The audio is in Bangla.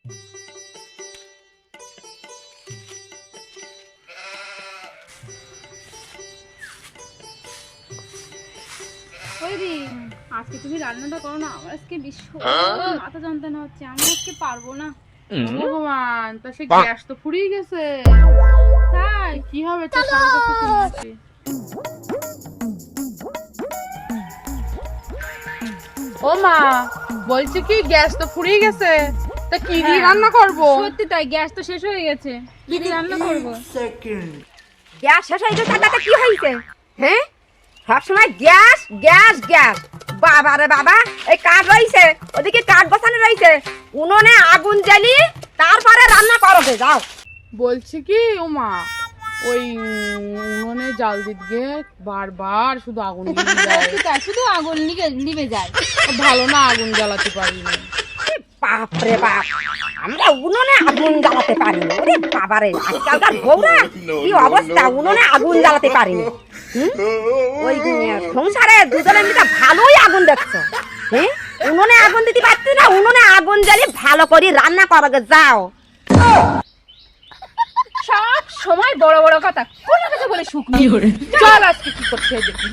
আজকে তুমি রান্নাটা করো না, আমার আজকে মাথা যন্ত্রণা হচ্ছে, আমি আজকে পারবো না। ভগবান, তা সে গ্যাস তো ফুরিয়ে গেছে, তাই কি হবে? তো স্বামীর কাছে ফোন করছি। ও মা, বলছি কি গ্যাস তো ফুরিয়ে গেছে, তা কি দিয়ে রান্না করবো? সত্যি তাই, গ্যাস তো শেষ হয়ে গেছে, কি দিয়ে রান্না করবো? গ্যাস শেষ হয়ে গেছে, তাতে কি হয়েছে? হ্যাঁ, সবসময় গ্যাস গ্যাস গ্যাস। বাবা রে বাবা, এই কাঠ রয়েছে, ওদিকে কাঠ বসানো রয়েছে, উনুনে আগুন জ্বালিয়ে তারপরে রান্না করবে। যাও। বলছি কি ও মা, ওই উনুনে জাল দিতে বারবার শুধু আগুন নিভে যায়, তাই, শুধু আগুন নিভে যায়। ভালো না, আগুন জ্বালাতে পারি না। বাপ রে বাপ, আমরা উনুনে আগুন জ্বালাতে পারি না। ওরে বাবা রে, আজকালকার বউরা কি অবস্থা, উনুনে আগুন জ্বালাতে পারি না। ওই সংসারে দুজনে মিলে ভালোই আগুন দেখছো। হ্যাঁ, উনুনে আগুন দিতে পারছি না, উনুনে আগুন জ্বালিয়ে ভালো করে রান্না করবে। যাও। সব সময় বড় বড় কথা, কোনো কিছু বলে সুখ নেই। চল আজকে কি করতে দেখি।